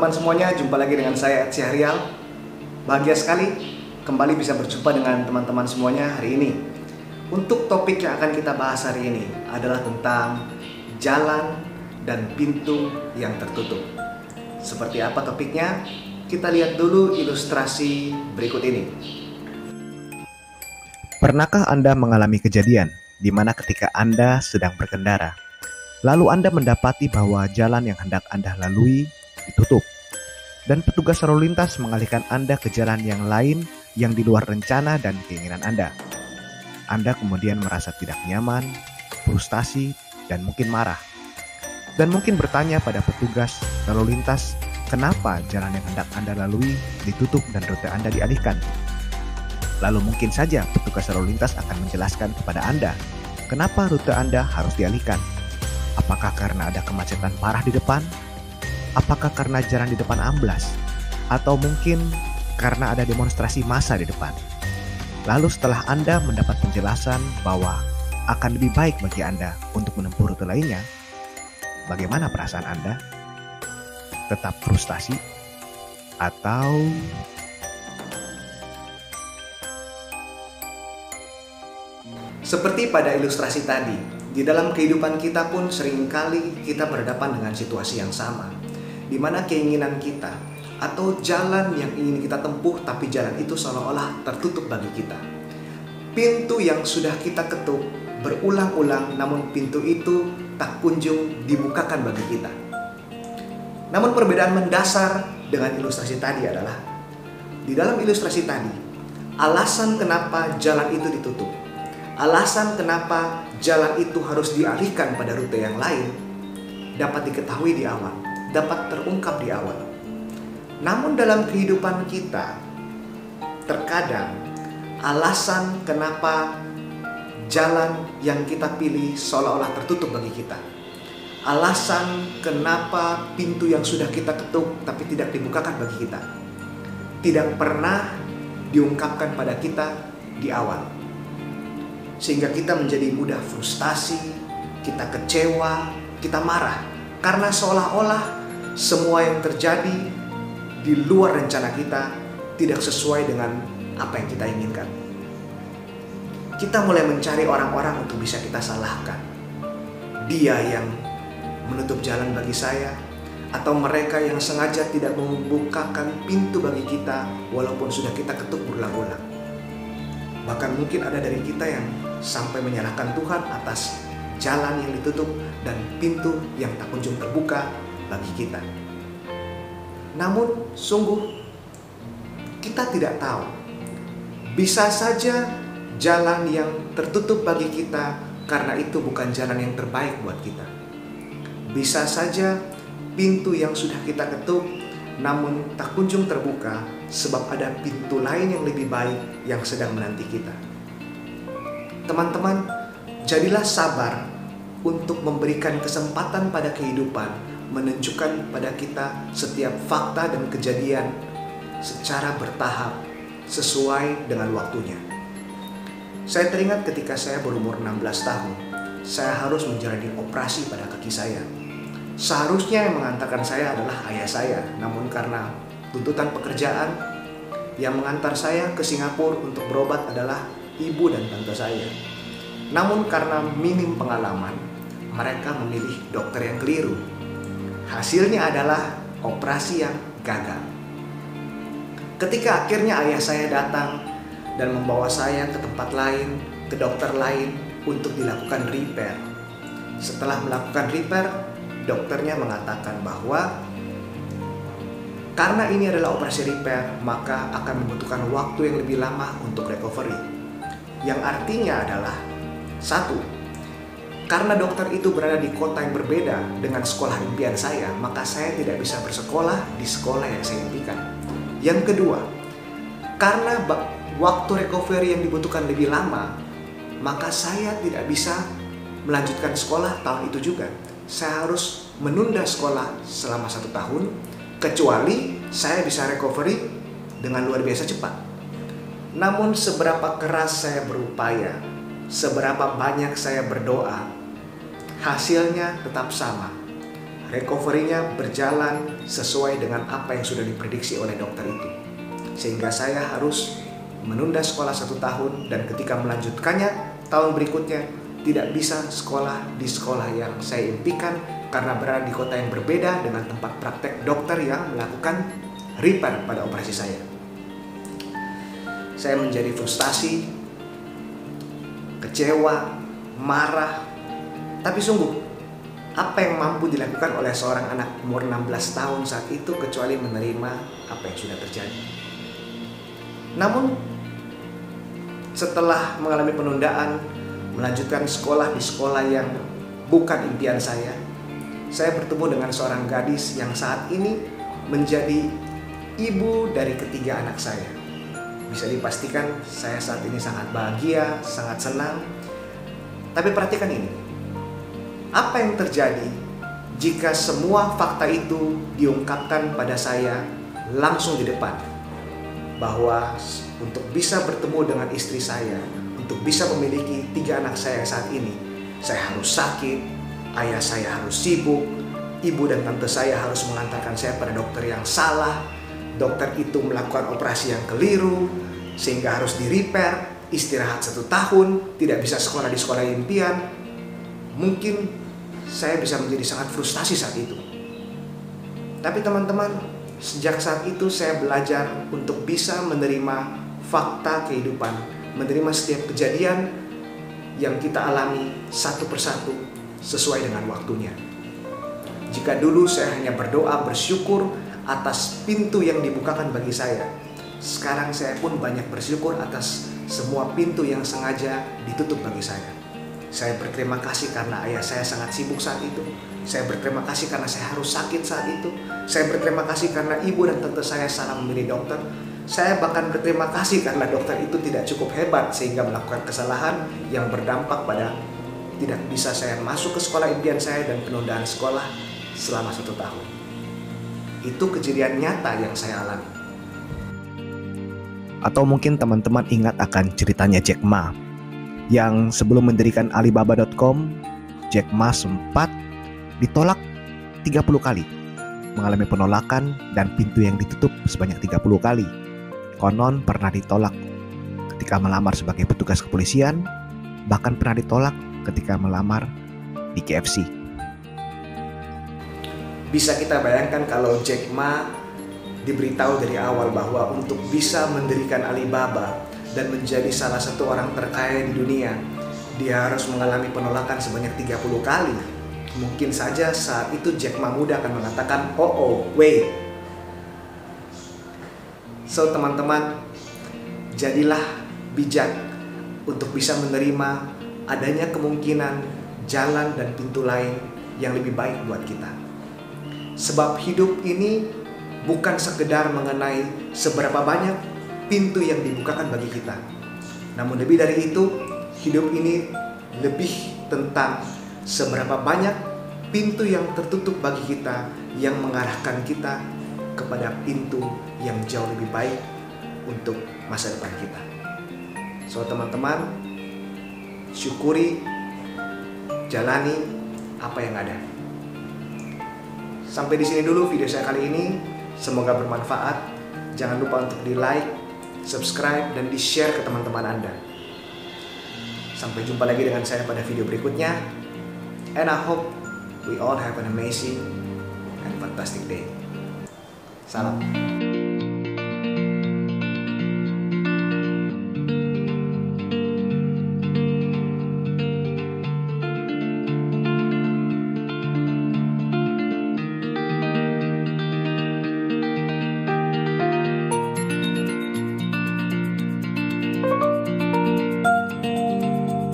teman-teman semuanya, jumpa lagi dengan saya Ed Syahrial. Bahagia sekali kembali bisa berjumpa dengan teman-teman semuanya hari ini. Untuk topik yang akan kita bahas hari ini adalah tentang jalan dan pintu yang tertutup. Seperti apa topiknya? Kita lihat dulu ilustrasi berikut ini. Pernahkah Anda mengalami kejadian di mana ketika Anda sedang berkendara, lalu Anda mendapati bahwa jalan yang hendak Anda lalui ditutup, dan petugas lalu lintas mengalihkan Anda ke jalan yang lain yang di luar rencana dan keinginan Anda? Anda kemudian merasa tidak nyaman, frustasi, dan mungkin marah. Dan mungkin bertanya pada petugas lalu lintas, kenapa jalan yang hendak Anda lalui ditutup dan rute Anda dialihkan? Lalu mungkin saja petugas lalu lintas akan menjelaskan kepada Anda, kenapa rute Anda harus dialihkan. Apakah karena ada kemacetan parah di depan? Apakah karena jalan di depan amblas? Atau mungkin karena ada demonstrasi massa di depan? Lalu setelah Anda mendapat penjelasan bahwa akan lebih baik bagi Anda untuk menempuh rute lainnya, bagaimana perasaan Anda? Tetap frustasi? Atau Seperti pada ilustrasi tadi, di dalam kehidupan kita pun seringkali kita berhadapan dengan situasi yang sama, di mana keinginan kita atau jalan yang ingin kita tempuh, tapi jalan itu seolah-olah tertutup bagi kita. Pintu yang sudah kita ketuk berulang-ulang, namun pintu itu tak kunjung dibukakan bagi kita. Namun perbedaan mendasar dengan ilustrasi tadi adalah, di dalam ilustrasi tadi, alasan kenapa jalan itu ditutup, alasan kenapa jalan itu harus dialihkan pada rute yang lain, dapat diketahui di awal, dapat terungkap di awal. Namun dalam kehidupan kita, terkadang alasan kenapa jalan yang kita pilih seolah-olah tertutup bagi kita, alasan kenapa pintu yang sudah kita ketuk tapi tidak dibukakan bagi kita, tidak pernah diungkapkan pada kita di awal. Sehingga kita menjadi mudah frustasi, kita kecewa, kita marah, karena seolah-olah semua yang terjadi di luar rencana kita tidak sesuai dengan apa yang kita inginkan. Kita mulai mencari orang-orang untuk bisa kita salahkan. Dia yang menutup jalan bagi saya, atau mereka yang sengaja tidak membukakan pintu bagi kita walaupun sudah kita ketuk berulang-ulang. Bahkan mungkin ada dari kita yang sampai menyalahkan Tuhan atas jalan yang ditutup dan pintu yang tak kunjung terbuka bagi kita. Namun sungguh kita tidak tahu, bisa saja jalan yang tertutup bagi kita karena itu bukan jalan yang terbaik buat kita. Bisa saja pintu yang sudah kita ketuk namun tak kunjung terbuka sebab ada pintu lain yang lebih baik yang sedang menanti kita. Teman-teman, jadilah sabar untuk memberikan kesempatan pada kehidupan menunjukkan pada kita setiap fakta dan kejadian secara bertahap sesuai dengan waktunya. Saya teringat ketika saya berumur 16 tahun, saya harus menjalani operasi pada kaki saya. Seharusnya yang mengantarkan saya adalah ayah saya, namun karena tuntutan pekerjaan, yang mengantar saya ke Singapura untuk berobat adalah ibu dan tante saya. Namun karena minim pengalaman, mereka memilih dokter yang keliru. Hasilnya adalah operasi yang gagal. Ketika akhirnya ayah saya datang dan membawa saya ke tempat lain, ke dokter lain untuk dilakukan repair. Setelah melakukan repair, dokternya mengatakan bahwa karena ini adalah operasi repair, maka akan membutuhkan waktu yang lebih lama untuk recovery. Yang artinya adalah, satu, karena dokter itu berada di kota yang berbeda dengan sekolah impian saya, maka saya tidak bisa bersekolah di sekolah yang saya impikan. Yang kedua, karena waktu recovery yang dibutuhkan lebih lama, maka saya tidak bisa melanjutkan sekolah tahun itu juga. Saya harus menunda sekolah selama 1 tahun, kecuali saya bisa recovery dengan luar biasa cepat. Namun seberapa keras saya berupaya, seberapa banyak saya berdoa, hasilnya tetap sama. recovery-nya berjalan sesuai dengan apa yang sudah diprediksi oleh dokter itu. Sehingga saya harus menunda sekolah 1 tahun, dan ketika melanjutkannya tahun berikutnya tidak bisa sekolah di sekolah yang saya impikan karena berada di kota yang berbeda dengan tempat praktek dokter yang melakukan repair pada operasi saya. Saya menjadi frustasi, kecewa, marah. Tapi sungguh, apa yang mampu dilakukan oleh seorang anak umur 16 tahun saat itu kecuali menerima apa yang sudah terjadi. Namun, setelah mengalami penundaan, melanjutkan sekolah di sekolah yang bukan impian saya bertemu dengan seorang gadis yang saat ini menjadi ibu dari ketiga anak saya. Bisa dipastikan saya saat ini sangat bahagia, sangat senang. Tapi perhatikan ini, apa yang terjadi jika semua fakta itu diungkapkan pada saya langsung di depan? Bahwa untuk bisa bertemu dengan istri saya, untuk bisa memiliki 3 anak saya saat ini, saya harus sakit, ayah saya harus sibuk, ibu dan tante saya harus mengantarkan saya pada dokter yang salah, dokter itu melakukan operasi yang keliru, sehingga harus di-repair, istirahat 1 tahun, tidak bisa sekolah di sekolah impian. Mungkin saya bisa menjadi sangat frustasi saat itu. Tapi teman-teman, sejak saat itu saya belajar untuk bisa menerima fakta kehidupan, menerima setiap kejadian yang kita alami satu persatu sesuai dengan waktunya. Jika dulu saya hanya berdoa bersyukur atas pintu yang dibukakan bagi saya, sekarang saya pun banyak bersyukur atas semua pintu yang sengaja ditutup bagi saya. Saya berterima kasih karena ayah saya sangat sibuk saat itu. Saya berterima kasih karena saya harus sakit saat itu. Saya berterima kasih karena ibu dan tante saya salah memilih dokter. Saya bahkan berterima kasih karena dokter itu tidak cukup hebat sehingga melakukan kesalahan yang berdampak pada tidak bisa saya masuk ke sekolah impian saya dan penundaan sekolah selama 1 tahun. Itu kejadian nyata yang saya alami. Atau mungkin teman-teman ingat akan ceritanya Jack Ma, yang sebelum mendirikan Alibaba.com, Jack Ma sempat ditolak 30 kali, mengalami penolakan dan pintu yang ditutup sebanyak 30 kali. Konon pernah ditolak ketika melamar sebagai petugas kepolisian, bahkan pernah ditolak ketika melamar di KFC. Bisa kita bayangkan kalau Jack Ma diberitahu dari awal bahwa untuk bisa mendirikan Alibaba dan menjadi salah satu orang terkaya di dunia, dia harus mengalami penolakan sebanyak 30 kali. Mungkin saja saat itu Jack Ma muda akan mengatakan, wait. So teman-teman, jadilah bijak untuk bisa menerima adanya kemungkinan jalan dan pintu lain yang lebih baik buat kita. Sebab hidup ini bukan sekedar mengenai seberapa banyak pintu yang dibukakan bagi kita. Namun lebih dari itu, hidup ini lebih tentang seberapa banyak pintu yang tertutup bagi kita yang mengarahkan kita kepada pintu yang jauh lebih baik untuk masa depan kita. So teman-teman, syukuri, jalani apa yang ada. Sampai di sini dulu video saya kali ini. Semoga bermanfaat. Jangan lupa untuk di-like, subscribe, dan di-share ke teman-teman Anda. Sampai jumpa lagi dengan saya pada video berikutnya. And I hope we all have an amazing and fantastic day. Salam.